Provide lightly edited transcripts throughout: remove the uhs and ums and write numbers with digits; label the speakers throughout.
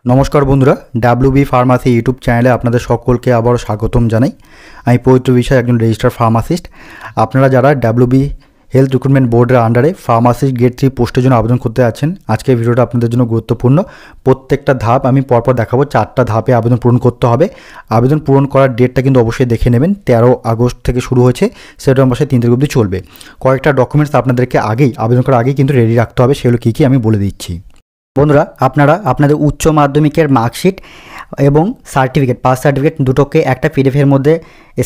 Speaker 1: নমস্কার বন্ধুরা, WB pharmacy YouTube চ্যানেলে আপনাদের সকলকে আবারও স্বাগতম জানাই। আমি পবিত্র বিশ্বাস, একজন রেজিস্টার্ড ফার্মাসিস্ট। আপনারা যারা ডাব্লিউবি হেলথ রিক্রুটমেন্ট বোর্ডের আন্ডারে ফার্মাসিস্ট গ্রেড 3 পোস্টের জন্য আবেদন করতে যাচ্ছেন, আজকের ভিডিওটা আপনাদের জন্য গুরুত্বপূর্ণ। প্রত্যেকটা ধাপ আমি পরপর দেখাবো। 4টা ধাপে আবেদন পূরণ করতে হবে। আবেদন পূরণ করার ডেটটা কিন্তু অবশ্যই দেখে নেবেন। 13 আগস্ট থেকে শুরু হয়েছে, সেপ্টেম্বর মাসে 3 তারিখ অবধি চলবে। কয়েকটা ডকুমেন্টস আপনাদেরকে আবেদন করার আগেই কিন্তু রেডি রাখতে হবে। সেগুলো কী কী আমি বলে দিচ্ছি। বন্ধুরা, আপনারা আপনাদের উচ্চ মাধ্যমিকের মার্কশিট এবং সার্টিফিকেট, পাস সার্টিফিকেট দুটোকে একটা পিডিএফের মধ্যে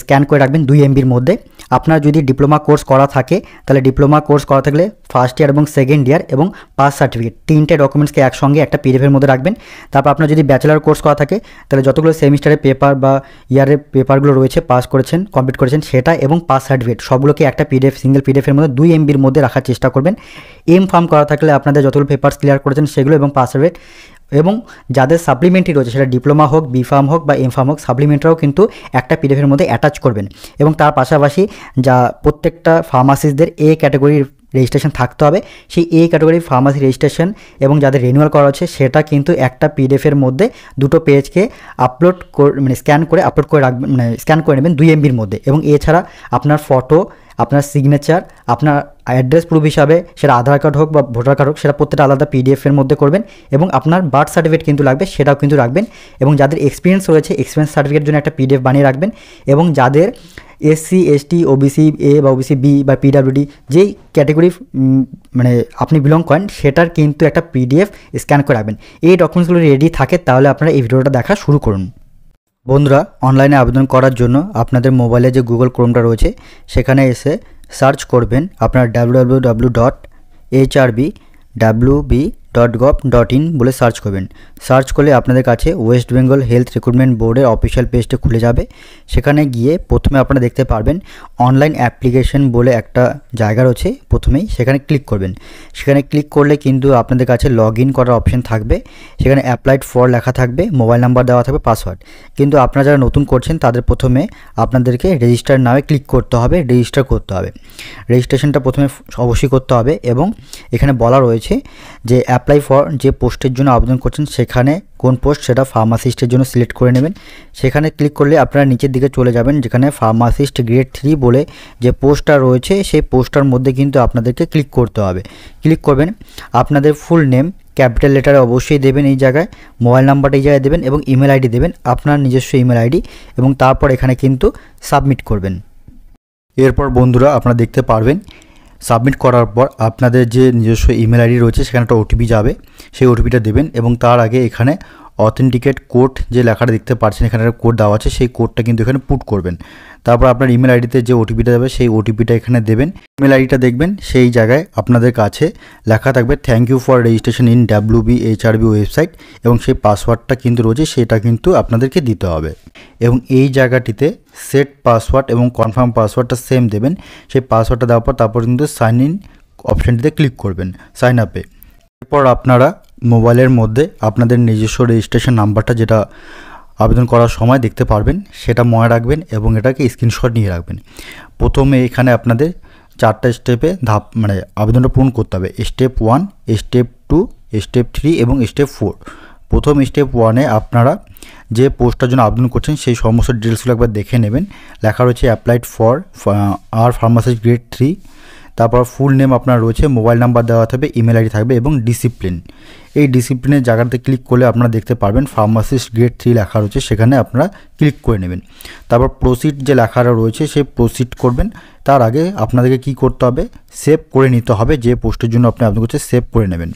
Speaker 1: স্ক্যান করে রাখবেন 2 MBর মধ্যে। আপনার যদি ডিপ্লোমা কোর্স করা থাকে তাহলে ডিপ্লোমা কোর্স করা থাকলে ফার্স্ট ইয়ার এবং সেকেন্ড ইয়ার এবং পাস সার্টিফিকেট 3টে ডকুমেন্টসকে একসঙ্গে একটা পিডিএফের মধ্যে রাখবেন। তারপর আপনার যদি ব্যাচেলার কোর্স করা থাকে তাহলে যতগুলো সেমিস্টারের পেপার বা ইয়ারের পেপারগুলো রয়েছে, পাস করেছেন, কমপ্লিট করেছেন, সেটা এবং পাস সার্টিফিকেট সবগুলোকে একটা পিডিএফ, সিঙ্গেল পিডিএফের মধ্যে 2 MBর মধ্যে রাখার চেষ্টা করবেন। ফার্ম করা থাকলে আপনাদের যতগুলো পেপার্স ক্লিয়ার করেছেন সেগুলো এবং পাস সার্টিফিকেট, এবং যাদের সাপ্লিমেন্টারি রয়েছে সেটা ডিপ্লোমা হোক, ফার্ম হোক বা ফার্ম হোক, সাপ্লিমেন্টারিও কিন্তু একটা পিডিএফের মধ্যে অ্যাটাচ করবেন। এবং তার পাশাপাশি যা প্রত্যেকটা ফার্মাসিস্টদের ক্যাটাগরির রেজিস্ট্রেশন থাকতে হবে, সেই ক্যাটাগরির ফার্মাসি রেজিস্ট্রেশন এবং যাদের রিনিউয়াল করা হচ্ছে সেটা কিন্তু একটা পিডিএফের মধ্যে দুটো পেজকে স্ক্যান করে আপলোড করে রাখবেন, স্ক্যান করে নেবেন 2 MBর মধ্যে। এবং এছাড়া আপনার ফটো, আপনার সিগনেচার, আপনার অ্যাড্রেস প্রুফ হিসাবে সেটা আধার কার্ড হোক বা ভোটার কার্ড হোক, সেটা প্রত্যেকটা আলাদা পিডিএফের মধ্যে করবেন। এবং আপনার বার্থ সার্টিফিকেট কিন্তু লাগবে, সেটাও কিন্তু রাখবেন। এবং যাদের এক্সপিরিয়েন্স রয়েছে এক্সপিরিয়েন্স সার্টিফিকেটের জন্য একটা পিডিএফ বানিয়ে রাখবেন। এবং যাদের SC ST OBC A বা OBC B বা PWD যেই ক্যাটাগরি আপনি বিলং করেন সেটার কিন্তু একটা পিডিএফ স্ক্যান করে রাখবেন। এই ডকুমেন্টসগুলো রেডি থাকে তাহলে আপনারা এই ভিডিওটা দেখা শুরু করুন। বন্ধুরা, অনলাইনে আবেদন করার জন্য আপনাদের মোবাইলে যে গুগল ক্রোমটা রয়েছে সেখানে এসে সার্চ করবেন আপনার www.hrb.wb.gov.in বলে সার্চ করবেন। সার্চ করলে আপনাদের কাছে ওয়েস্ট বেঙ্গল হেলথ রিক্রুটমেন্ট বোর্ডের অফিসিয়াল পেজটা খুলে যাবে। সেখানে গিয়ে প্রথমে আপনারা দেখতে পারবেন অনলাইন অ্যাপ্লিকেশন বলে একটা জায়গা রয়েছে, প্রথমেই সেখানে ক্লিক করবেন। সেখানে ক্লিক করলে কিন্তু আপনাদের কাছে লগ ইন করার অপশন থাকবে। সেখানে অ্যাপ্লাইড ফর লেখা থাকবে, মোবাইল নাম্বার দেওয়া থাকবে, পাসওয়ার্ড। কিন্তু আপনারা যারা নতুন করছেন তাদের প্রথমে আপনাদেরকে রেজিস্টার নামে ক্লিক করতে হবে, রেজিস্টার করতে হবে। রেজিস্ট্রেশনটা প্রথমে অবশ্যই করতে হবে। এবং এখানে বলা রয়েছে যে অ্যাপ্লাই ফর, যে পোস্টের জন্য আবেদন করছেন সেখানে কোন পোস্ট সেটা ফার্মাসিস্টের জন্য সিলেক্ট করে নেবেন। সেখানে ক্লিক করলে আপনারা নিচের দিকে চলে যাবেন, যেখানে ফার্মাসিস্ট গ্রেড 3 বলে যে পোস্টটা রয়েছে সেই পোস্টটার মধ্যে কিন্তু আপনাদেরকে ক্লিক করতে হবে। ক্লিক করবেন, আপনাদের ফুল নেম ক্যাপিটাল লেটারে অবশ্যই দেবেন এই জায়গায়, মোবাইল নাম্বারটা এই জায়গায় দেবেন এবং ইমেল আইডি দেবেন, আপনার নিজস্ব ইমেল আইডি। এবং তারপর এখানে কিন্তু সাবমিট করবেন। এরপর বন্ধুরা আপনারা দেখতে পারবেন সাবমিট করার পর আপনাদের যে নিজস্ব ইমেল আইডি রয়েছে সেখানে একটা ওটিপি যাবে, সেই ওটিপিটা দেবেন। এবং তার আগে এখানে অথেন্টিকেট কোড যে লেখাটা দেখতে পাচ্ছেন এখানে একটা কোড দেওয়া আছে, সেই কোডটা কিন্তু এখানে পুট করবেন। তারপর আপনার ইমেল আইডিতে যে ওটিপিটা যাবে সেই ওটিপিটা এখানে দেবেন। ইমেল আইডিটা দেখবেন সেই জায়গায় আপনাদের কাছে লেখা থাকবে thank you for registration in WBHRB website, এবং সেই পাসওয়ার্ডটা কিন্তু রয়েছে সেটা কিন্তু আপনাদেরকে দিতে হবে। এবং এই জায়গাটিতে সেট পাসওয়ার্ড এবং কনফার্ম পাসওয়ার্ডটা সেম দেবেন। সেই পাসওয়ার্ডটা দেওয়ার পর তারপর কিন্তু সাইন ইন অপশানটিতে ক্লিক করবেন, সাইন আপে। এরপর আপনারা মোবাইলের মধ্যে আপনাদের নিজস্ব রেজিস্ট্রেশন নাম্বারটা যেটা আবেদন করার সময় দেখতে পারবেন সেটা মনে রাখবেন এবং এটাকে স্ক্রিনশট নিয়ে রাখবেন। প্রথমে এখানে আপনাদের 4টা স্টেপে আবেদনটা পূরণ করতে হবে। স্টেপ 1, স্টেপ 2, স্টেপ 3 এবং স্টেপ 4। প্রথম স্টেপ 1-এ আপনারা যে পোস্টটার জন্য আবেদন করছেন সেই সমস্ত ডিটেলসগুলো একবার দেখে নেবেন। লেখা রয়েছে অ্যাপ্লাইড ফর আর ফার্মাসিস্ট গ্রেড 3, তারপর ফুল নেম আপনার রয়েছে, মোবাইল নাম্বার দেওয়া থাকবে, ইমেল আইডি থাকবে এবং ডিসিপ্লিন। এই ডিসিপ্লিনের জায়গাতে ক্লিক করলে আপনারা দেখতে পারবেন ফার্মাসিস্ট গ্রেড 3 লেখা রয়েছে, সেখানে আপনারা ক্লিক করে নেবেন। তারপর প্রসিড যে লেখাটা রয়েছে সেই প্রসিড করবেন। তার আগে আপনাদেরকে কি করতে হবে, সেভ করে নিতে হবে। যে পোস্টের জন্য আপনি আবেদন করছেন সেভ করে নেবেন।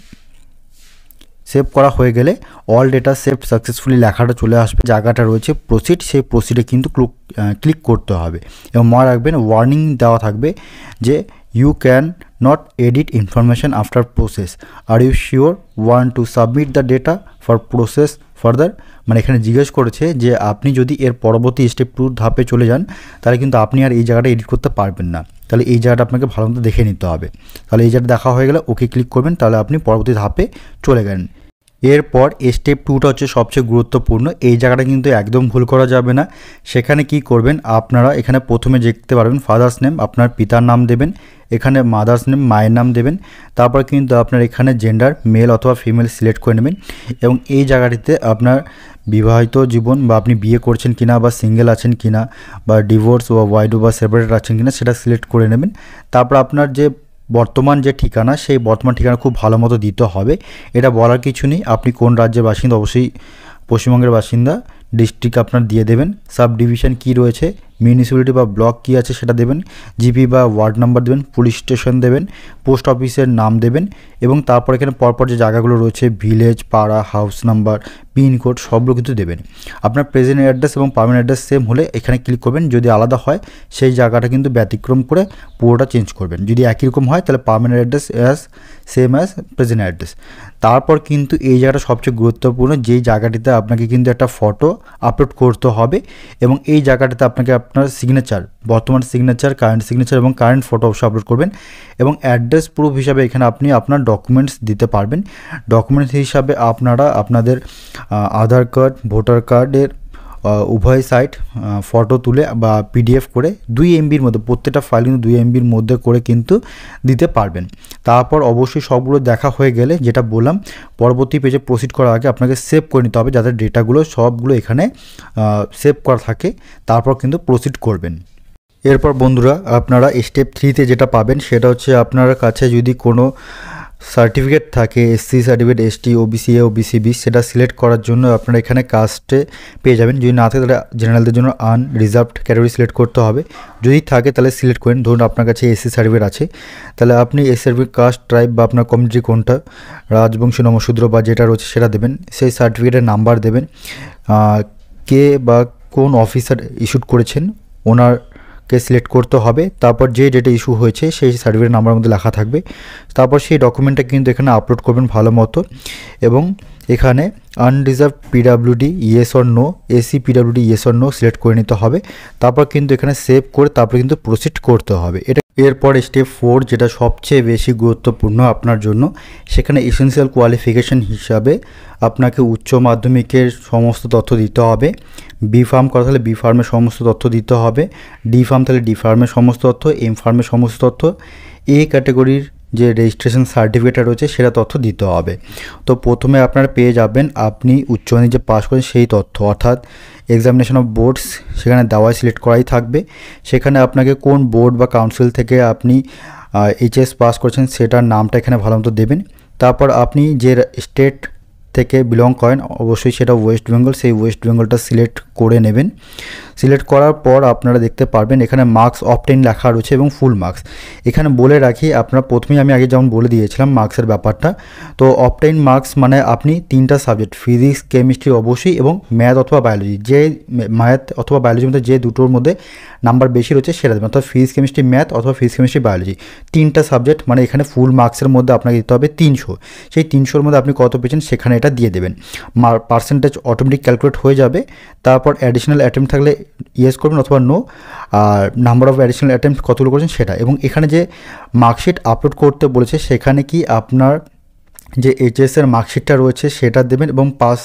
Speaker 1: সেভ করা হয়ে গেলে অল ডেটা সেভ সাকসেসফুলি লেখাটা চলে আসবে, জায়গাটা রয়েছে প্রসিড, সেই প্রসিডে কিন্তু ক্লিক করতে হবে। এবং মনে রাখবেন ওয়ার্নিং দেওয়া থাকবে যে you can not edit information after process, are you sure want to submit the data for process further. এখানে জিজ্ঞেস করেছে যে আপনি যদি এর পরবর্তী স্টেপ 2 ধাপে চলে যান তাহলে কিন্তু আপনি আর এই জায়গাটা এডিট করতে পারবেন না। তাহলে এই জায়গাটা আপনাকে ভালো মতো দেখে নিতে হবে। তাহলে এই জায়গাটা দেখা হয়ে গেলে ওকে ক্লিক করবেন, তাহলে আপনি পরবর্তী ধাপে চলে গেলেন। এরপর স্টেপ 2টা হচ্ছে সবচেয়ে গুরুত্বপূর্ণ। এই জায়গাটা কিন্তু একদম ভুল করা যাবে না। সেখানে কি করবেন, আপনারা এখানে প্রথমে দেখতে পারবেন ফাদার্স নেম, আপনার পিতার নাম দেবেন, এখানে মাদার্স নেম মায়ের নাম দেবেন, তারপর কিন্তু আপনার এখানে জেন্ডার মেল অথবা ফিমেল সিলেক্ট করে নেবেন এবং এই জায়গাটিতে আপনার বিবাহিত জীবন বা আপনি বিয়ে করছেন কিনা বা সিঙ্গেল আছেন কিনা বা ডিভোর্স বা ওয়াইডো বা সেপারেট আছেন কিনা সেটা সিলেক্ট করে নেবেন। তারপর আপনার যে বর্তমান যে ঠিকানা সেই বর্তমান ঠিকানা খুব ভালো মতো দিতে হবে। এটা বলার কিছু নেই, আপনি কোন রাজ্যের বাসিন্দা অবশ্যই পশ্চিমবঙ্গের বাসিন্দা, ডিস্ট্রিক্ট আপনার দিয়ে দেবেন, সাব ডিভিশন কী রয়েছে, মিউনিসিপ্যালিটি বা ব্লক কী আছে সেটা দেবেন, জিপি বা ওয়ার্ড নাম্বার দেবেন, পুলিশ স্টেশন দেবেন, পোস্ট অফিসের নাম দেবেন এবং তারপর এখানে পরপর যে জায়গাগুলো রয়েছে ভিলেজ, পাড়া, হাউস নাম্বার, পিনকোড সবগুলো কিন্তু দেবেন। আপনার প্রেজেন্ট অ্যাড্রেস এবং পার্মানেন্ট অ্যাড্রেস সেম হলে এখানে ক্লিক করবেন, যদি আলাদা হয় সেই জায়গাটা কিন্তু ব্যতিক্রম করে পুরোটা চেঞ্জ করবেন। যদি একই রকম হয় তাহলে permanent address same as present address. তারপর কিন্তু এই জায়গাটা সবচেয়ে গুরুত্বপূর্ণ, যেই জায়গাটিতে আপনাকে কিন্তু একটা ফটো আপলোড করতে হবে এবং এই জায়গাটাতে আপনাকে আপনার সিগনেচার, বর্তমান সিগনেচার, কারেন্ট সিগনেচার এবং কারেন্ট ফটো অবশ্যই আপলোড করবেন এবং অ্যাড্রেস প্রুফ হিসাবে এখানে আপনি আপনার ডকুমেন্টস দিতে পারবেন। ডকুমেন্টস হিসাবে আপনারা আপনাদের আধার কার্ড, ভোটার কার্ডের উভয় সাইড ফটো তুলে বা পিডিএফ করে 2 MBর মধ্যে, প্রত্যেকটা ফাইল কিন্তু 2 MBর মধ্যে করে কিন্তু দিতে পারবেন। তারপর অবশ্যই সবগুলো দেখা হয়ে গেলে যেটা বললাম, পরবর্তী পেজে প্রসিড করার আগে আপনাকে সেভ করে নিতে হবে যাতে ডেটাগুলো সবগুলো এখানে সেভ করা থাকে, তারপর কিন্তু প্রসিড করবেন। এরপর বন্ধুরা আপনারা স্টেপ 3তে যেটা পাবেন সেটা হচ্ছে আপনার কাছে যদি কোনো সার্টিফিকেট থাকে, SC certificate, ST, OBC A, OBC B, সেটা সিলেক্ট করার জন্য আপনারা এখানে কাস্টে পেয়ে যাবেন। যদি না থাকে তাহলে জেনারেলদের জন্য আনরিজার্ভড ক্যাটাগরি সিলেক্ট করতে হবে, যদি থাকে তাহলে সিলেক্ট করেন। ধরুন আপনার কাছে এসসি সার্টিফিকেট আছে, তাহলে আপনি এসসি সার্টিফিকেট, কাস্ট, ট্রাইব বা আপনার কমিউনিটি কোনটা, রাজবংশী, নমশূদ্র বা যেটা রয়েছে সেটা দেবেন, সেই সার্টিফিকেটের নাম্বার দেবেন, কে বা কোন অফিসার ইস্যুড করেছেন ওনারকে সিলেক্ট করতে হবে, তারপর যে ডেটে ইস্যু হয়েছে সেই সার্টিফিকেট নাম্বারের মধ্যে লেখা থাকবে, তারপর সেই ডকুমেন্টটা কিন্তু এখানে আপলোড করবেন ভালো মতো এবং এখানে unreserve PWD yes or no, AC PWD yes or no select করে নিতে হবে, তারপর কিন্তু এখানে সেভ করে তারপর কিন্তু প্রসিড করতে হবে। এটা এরপর স্টেপ 4 যেটা সবচেয়ে বেশি গুরুত্বপূর্ণ আপনার জন্য, সেখানে এসেনশিয়াল কোয়ালিফিকেশান হিসাবে আপনাকে উচ্চ মাধ্যমিকের সমস্ত তথ্য দিতে হবে, বি ফার্ম করা তাহলে বি ফার্মের সমস্ত তথ্য দিতে হবে, ডি ফার্ম তাহলে ডি ফার্মের সমস্ত তথ্য, এম ফার্মের সমস্ত তথ্য, এ ক্যাটাগরির যে রেজিস্ট্রেশন সার্টিফিকেট রয়েছে সেটা তথ্য দিতে হবে। তো প্রথমে আপনারা পেয়ে যাবেন আপনি উচ্চ মাধ্যমিক যে পাস করেন সেই তথ্য, অর্থাৎ এক্সামিনেশন অফ বোর্ডস সেখানে দেওয়াই সিলেক্ট করাই থাকবে, সেখানে আপনাকে কোন বোর্ড বা কাউন্সিল থেকে আপনি এইচএস পাস করেছেন সেটার নামটা এখানে ভালো মতো দেবেন। তারপর আপনি যে স্টেট থেকে বিলং করেন অবশ্যই সেটা ওয়েস্ট বেঙ্গল, সেই ওয়েস্ট বেঙ্গলটা সিলেক্ট করে নেবেন। সিলেক্ট করার পর আপনারা দেখতে পারবেন এখানে মার্কস অবটেইন লেখা রয়েছে এবং ফুল মার্কস। এখানে বলে রাখি, আপনারা প্রথমেই আমি আগে যেমন বলে দিয়েছিলাম মার্কসের ব্যাপারটা, তো অবটেইন মার্কস মানে আপনি 3টা সাবজেক্ট ফিজিক্স, কেমিস্ট্রি অবশ্যই এবং ম্যাথ অথবা বায়োলজি, যে ম্যাথ অথবা বায়োলজির মধ্যে যে দুটোর মধ্যে নাম্বার বেশি রয়েছে সেটা দেবেন, অর্থাৎ ফিজিক্স কেমিস্ট্রি ম্যাথ অথবা ফিজিক্স কেমিস্ট্রি বায়োলজি 3টা সাবজেক্ট, মানে এখানে ফুল মার্কসের মধ্যে আপনাকে দিতে হবে 300। সেই 300-র মধ্যে আপনি কত পেয়েছেন সেখানে এটা দিয়ে দেবেন, পার্সেন্টেজ অটোমেটিক ক্যালকুলেট হয়ে যাবে। তারপর অ্যাডিশনাল অ্যাটেম্প থাকলে ইয়েস করবেন অথবা নো, আর নাম্বার অফ অ্যাডিশনাল অ্যাটেম্প কতগুলো করেছেন সেটা, এবং এখানে যে মার্কশিট আপলোড করতে বলেছে সেখানে কি আপনার যে এইচএসের মার্কশিটটা রয়েছে সেটা দেবেন এবং পাস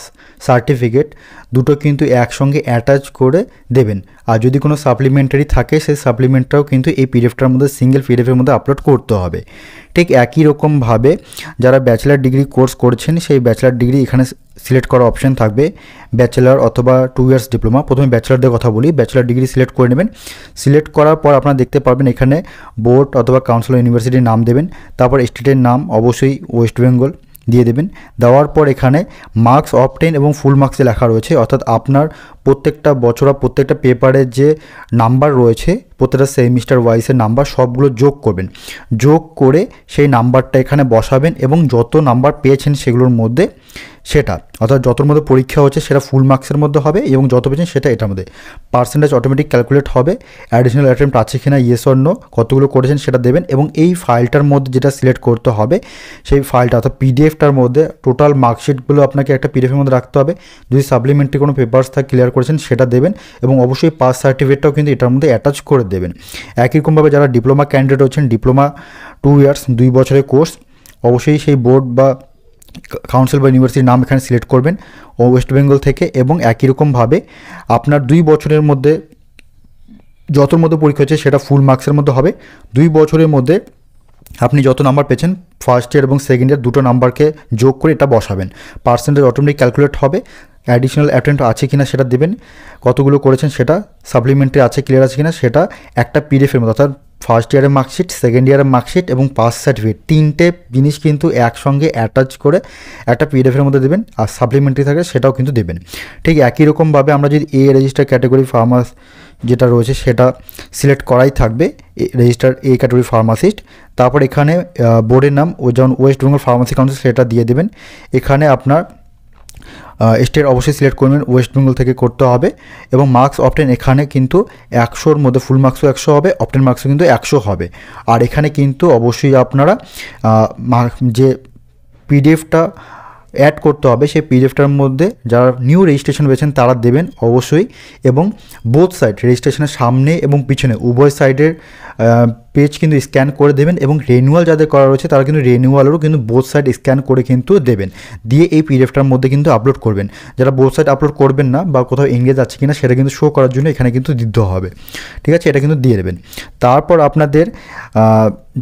Speaker 1: সার্টিফিকেট দুটো কিন্তু একসঙ্গে অ্যাটাচ করে দেবেন। আর যদি কোনো সাপ্লিমেন্টারি থাকে সেই সাপ্লিমেন্টটাও কিন্তু এই পিডিএফটার মধ্যে সিঙ্গেল পিডিএফের মধ্যে আপলোড করতে হবে। ঠিক একই রকমভাবে যারা ব্যাচেলার ডিগ্রি কোর্স করছেন সেই ব্যাচেলার ডিগ্রি এখানে সিলেক্ট করার অপশান থাকবে, ব্যাচেলার অথবা 2 ইয়ার্স ডিপ্লোমা। প্রথমে ব্যাচেলারদের কথা বলি, ব্যাচেলার ডিগ্রি সিলেক্ট করে নেবেন। সিলেক্ট করার পর আপনারা দেখতে পারবেন এখানে বোর্ড অথবা কাউন্সিল ইউনিভার্সিটির নাম দেবেন, তারপর স্টেটের নাম অবশ্যই ওয়েস্ট বেঙ্গল দিয়ে দেবেন। দেওয়ার পর এখানে মার্কস অবটেইন এবং ফুল মার্কসে লেখা রয়েছে, অর্থাৎ আপনার প্রত্যেকটা বছর বা প্রত্যেকটা পেপারের যে নাম্বার রয়েছে প্রত্যেকটা সেমিস্টার ওয়াইজের নাম্বার সবগুলো যোগ করবেন, যোগ করে সেই নাম্বারটা এখানে বসাবেন এবং যত নাম্বার পেয়েছেন সেগুলোর মধ্যে সেটা, অর্থাৎ যতর মধ্যে পরীক্ষা হচ্ছে সেটা ফুল মার্কসের মধ্যে হবে এবং যত পেয়েছেন সেটা এটার মধ্যে পার্সেন্টেজ অটোমেটিক ক্যালকুলেট হবে। অ্যাডিশনাল অ্যাটেম্প্ট আছে কিনা ইয়েস অর নো, কতগুলো করেছেন সেটা দেবেন এবং এই ফাইলটার মধ্যে যেটা সিলেক্ট করতে হবে সেই ফাইলটা অর্থাৎ পিডিএফটার মধ্যে টোটাল মার্কশিটগুলো আপনাকে একটা পিডিএফের মধ্যে রাখতে হবে। যদি সাপ্লিমেন্টারি কোনো পেপারস থাকে ক্লিয়ার করেছেন সেটা দেবেন এবং অবশ্যই পাস সার্টিফিকেটটাও কিন্তু এটার মধ্যে অ্যাটাচ করে দেবেন। একই রকমভাবে যারা ডিপ্লোমা ক্যান্ডিডেট হচ্ছেন, ডিপ্লোমা 2 ইয়ার্স 2 বছরের কোর্স, অবশ্যই সেই বোর্ড বা কাউন্সিল বা ইউনিভার্সিটির নাম এখানে সিলেক্ট করবেন ওয়েস্ট বেঙ্গল থেকে, এবং একই রকমভাবে আপনার 2 বছরের মধ্যে যতর মধ্যে পরীক্ষা হচ্ছে সেটা ফুল মার্কসের মধ্যে হবে। 2 বছরের মধ্যে আপনি যত নাম্বার পেয়েছেন ফার্স্ট ইয়ার এবং সেকেন্ড ইয়ার দুটো নাম্বারকে যোগ করে এটা বসাবেন, পার্সেন্টেজ অটোমেটিক ক্যালকুলেট হবে। অ্যাডিশনাল অ্যাটেম্প্ট আছে কিনা সেটা দেবেন, কতগুলো করেছেন সেটা, সাপ্লিমেন্টারি আছে ক্লিয়ার আছে কিনা সেটা, একটা পিডিএফের মধ্যে, অর্থাৎ ফার্স্ট ইয়ারের মার্কশিট, সেকেন্ড ইয়ারের মার্কশিট এবং পাস সার্টিফিকেট, 3টে জিনিস কিন্তু একসঙ্গে অ্যাটাচ করে একটা পিডিএফের মধ্যে দেবেন। আর সাপ্লিমেন্টারি থাকে সেটাও কিন্তু দেবেন। ঠিক একই রকমভাবে আমরা যদি এ রেজিস্টার ক্যাটাগরি ফার্মাস যেটা রয়েছে সেটা সিলেক্ট করাই থাকবে, রেজিস্টার এ ক্যাটাগরি ফার্মাসিস্ট। তারপর এখানে বোর্ডের নাম ও যেমন ওয়েস্ট বেঙ্গল ফার্মাসি কাউন্সিল সেটা দিয়ে দেবেন। এখানে আপনার স্টেট অবশ্যই সিলেক্ট করবেন, ওয়েস্ট বেঙ্গল থেকে করতে হবে। এবং মার্কস অবটেন এখানে কিন্তু 100-র মধ্যে ফুল মার্কসও 100 হবে, অবটেন মার্কসও কিন্তু 100 হবে। আর এখানে কিন্তু অবশ্যই আপনারা যে পিডিএফটা অ্যাড করতে হবে সেই পিডিএফটার মধ্যে যারা নিউ রেজিস্ট্রেশন হয়েছেন তারা দেবেন অবশ্যই। এবং বোথ সাইড রেজিস্ট্রেশনের সামনে এবং পিছনে উভয় সাইডের পেজ কিন্তু স্ক্যান করে দেবেন। এবং রিনিউয়াল যাদের করা রয়েছে তারা কিন্তু রিনিউয়ালেরও কিন্তু বোথ সাইড স্ক্যান করে কিন্তু দেবেন, দিয়ে এই পিডিএফটার মধ্যে কিন্তু আপলোড করবেন। যারা বোথ সাইড আপলোড করবেন না বা কোথাও এঙ্গেজ আছে কিনা সেটা কিন্তু শো করার জন্য এখানে কিন্তু দিতে হবে, ঠিক আছে, এটা কিন্তু দিয়ে দেবেন। তারপর আপনাদের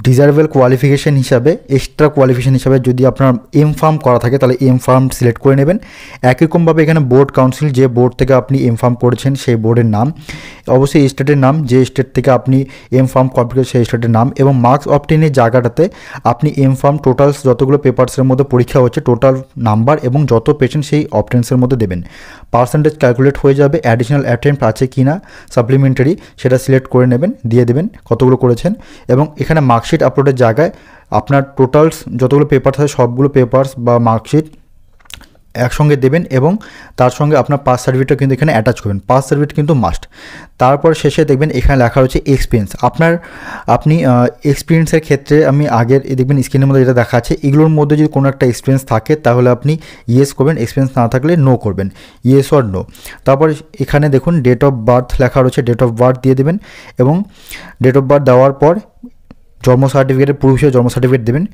Speaker 1: ডিজারেবল কোয়ালিফিকেশান হিসাবে, এক্সট্রা কোয়ালিফিকেশান হিসাবে যদি আপনার এমফার্ম করা থাকে তাহলে এমফার্ম সিলেক্ট করে নেবেন। একই রকমভাবে এখানে বোর্ড কাউন্সিল, যে বোর্ড থেকে আপনি এমফার্ম করেছেন সেই বোর্ডের নাম, অবশ্যই স্টেটের নাম, যে স্টেট থেকে আপনি এমফার্ম কমপ্লিট সেই স্টেটের নাম, এবং মার্কস অবটেনের জায়গাটাতে আপনি এমফার্ম টোটালস যতগুলো পেপারসের মধ্যে পরীক্ষা হচ্ছে টোটাল নাম্বার এবং যত পেয়েছেন সেই অবটেন্সের মধ্যে দেবেন। পার্সেন্টেজ ক্যালকুলেট হয়ে যাবে, অ্যাডিশনাল অ্যাটেম্প্ট আছে কি না সাপ্লিমেন্টারি সেটা সিলেক্ট করে নেবেন, দিয়ে দেবেন কতগুলো করেছেন। এবং এখানে মার্কশিট আপলোডের জায়গায় আপনার টোটালস যতগুলো পেপার থাকে সবগুলো পেপারস বা মার্কশিট একসঙ্গে দেবেন, এবং তার সঙ্গে আপনার পাস সার্টিফিকেটও কিন্তু এখানে অ্যাটাচ করবেন, পাস সার্টিফিকেট কিন্তু মাস্ট। তারপর শেষে দেখবেন এখানে লেখা রয়েছে এক্সপিরিয়েন্স। আপনি এক্সপিরিয়েন্সের ক্ষেত্রে আমি আগের দেখবেন স্ক্রিনের মধ্যে যেটা দেখা আছে, এগুলোর মধ্যে যদি কোনো একটা এক্সপিরিয়েন্স থাকে তাহলে আপনি ইয়েস করবেন, এক্সপিরিয়েন্স না থাকলে নো করবেন, ইয়েস অর নো। তারপর এখানে দেখুন ডেট অফ বার্থ লেখা রয়েছে, ডেট অফ বার্থ দিয়ে দেবেন, এবং ডেট অফ বার্থ দেওয়ার পর জন্ম সার্টিফিকেটের প্রুফ হিসেবে জন্ম সার্টিফিকেট দেবেন।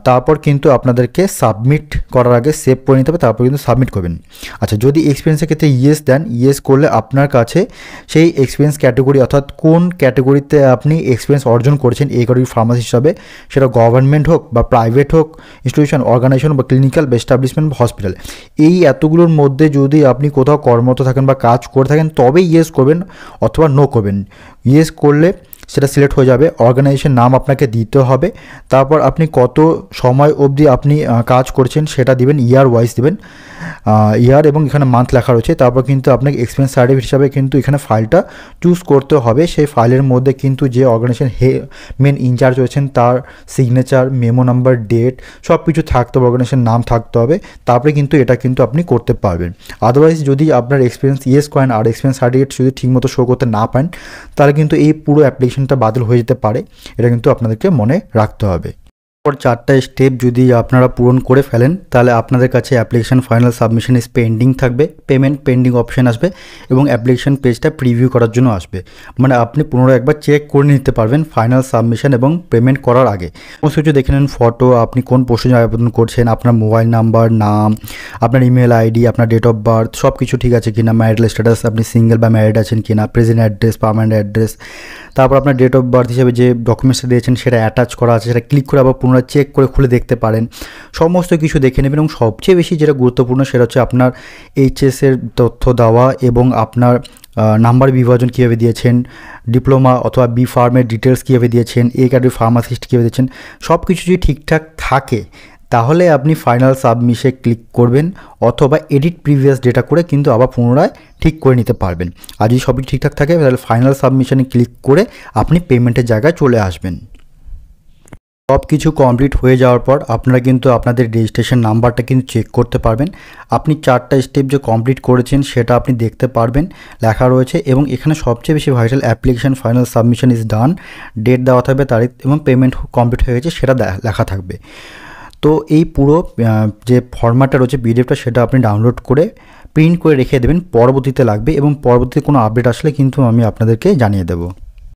Speaker 1: তারপর কিন্তু আপনাদেরকে সাবমিট করার আগে সেভ করে নিতে হবে, তারপর কিন্তু সাবমিট করবেন। আচ্ছা, যদি এক্সপিরিয়েন্সের ক্ষেত্রে ইয়েস দেন, ইয়েস করলে আপনার কাছে সেই এক্সপিরিয়েন্স ক্যাটাগরি, অর্থাৎ কোন ক্যাটাগরিতে আপনি এক্সপিরিয়েন্স অর্জন করেছেন এই ক্যাটাগরি ফার্মাসি হিসাবে, সেটা গভর্নমেন্ট হোক বা প্রাইভেট হোক, ইনস্টিটিউশন, অর্গানাইজেশন বা ক্লিনিক্যাল বা এস্টাবলিশমেন্ট বা হসপিটাল, এই এতগুলোর মধ্যে যদি আপনি কোথাও কর্মরত থাকেন বা কাজ করে থাকেন তবেই ইয়েস করবেন অথবা নো করবেন। ইয়েস করলে সেটা সিলেক্ট হয়ে যাবে, অর্গানাইজেশন নাম আপনাকে দিতে হবে, তারপর আপনি কত সময় অবধি আপনি কাজ করছেন সেটা দিবেন, ইয়ার ওয়াইজ দিবেন, ইয়ার এবং এখানে মান্থ লেখা রয়েছে। তারপর কিন্তু আপনাকে এক্সপিরিয়েন্স সার্টিফিকেট হিসাবে কিন্তু এখানে ফাইলটা চুজ করতে হবে। সেই ফাইলের মধ্যে কিন্তু যে অর্গানাইজেশন মেন ইনচার্জ রয়েছেন তার সিগনেচার, মেমো নাম্বার, ডেট সব কিছু থাকতে হবে, অর্গানাইজেশন নাম থাকতে হবে, তারপরে কিন্তু এটা কিন্তু আপনি করতে পারবেন। আদারওয়াইজ যদি আপনার এক্সপিরিয়েন্স ইয়েস করেন আর এক্সপিরিয়েন্স সার্টিফিকেট যদি ঠিকমতো শো করতে না পারেন তাহলে কিন্তু এই পুরো অ্যাপ্লিকেশনটা বাতিল হয়ে যেতে পারে, এটা কিন্তু আপনাদেরকে মনে রাখতে হবে। পর 4টা স্টেপ যদি আপনারা পূরণ করে ফেলেন তাহলে আপনাদের কাছে application final submission is pending থাকবে, পেমেন্ট পেন্ডিং অপশন আসবে এবং অ্যাপ্লিকেশন পেজটা প্রিভিউ করার জন্য আসবে। মানে আপনি পুনরায় একবার চেক করে নিতে পারবেন ফাইনাল সাবমিশন এবং পেমেন্ট করার আগে। সমস্ত কিছু দেখে নেন, ফটো, আপনি কোন পোস্টে আবেদন করছেন, আপনার মোবাইল নাম্বার, নাম, আপনার ইমেল আইডি, আপনার ডেট অফ বার্থ সব কিছু ঠিক আছে কিনা, ম্যারিটাল স্ট্যাটাস, আপনি সিঙ্গেল বা ম্যারিড আছেন কিনা, প্রেজেন্ট অ্যাড্রেস, পার্মানেন্ট অ্যাড্রেস, তারপর আপনার ডেট অফ বার্থ হিসেবে যে ডকুমেন্টসটা দিয়েছেন সেটা অ্যাটাচ করা আছে, সেটা ক্লিক করে আবার পুনরায় চেক করে খুলে দেখতে পারেন, সমস্ত কিছু দেখে নেবেন। এবং সবচেয়ে বেশি যেটা গুরুত্বপূর্ণ সেটা হচ্ছে আপনার এইচএসের তথ্য দেওয়া এবং আপনার নাম্বার বিভাজন কীভাবে দিয়েছেন, ডিপ্লোমা অথবা বি ফার্মের ডিটেলস কীভাবে দিয়েছেন, এ ক্যাটাগরি ফার্মাসিস্ট কীভাবে দিয়েছেন, সব কিছু যদি ঠিকঠাক থাকে তাহলে আপনি ফাইনাল সাবমিশনে ক্লিক করবেন অথবা এডিট প্রিভিয়াস ডেটা করে কিন্তু আবার পুনরায় ঠিক করে নিতে পারবেন। আর যদি সবই ঠিকঠাক থাকে তাহলে ফাইনাল সাবমিশনে ক্লিক করে আপনি পেমেন্টের জায়গায় চলে আসবেন। সব কিছু কমপ্লিট হয়ে যাওয়ার পর আপনারা কিন্তু আপনাদের রেজিস্ট্রেশন নাম্বারটা কিন্তু চেক করতে পারবেন। আপনি 4টা স্টেপ যে কমপ্লিট করেছেন সেটা আপনি দেখতে পারবেন, লেখা রয়েছে। এবং এখানে সবচেয়ে বেশি vital application final submission is done, date দেওয়া থাকবে, তারিখ এবং পেমেন্ট কমপ্লিট হয়ে গেছে সেটা লেখা থাকবে। তো এই পুরো যে ফরম্যাটটা রয়েছে পিডিএফটা সেটা আপনি ডাউনলোড করে প্রিন্ট করে রেখে দেবেন, পরবর্তীতে লাগবে এবং পরবর্তীতে কোনো আপডেট আসলে কিন্তু আমি আপনাদেরকে জানিয়ে দেবো।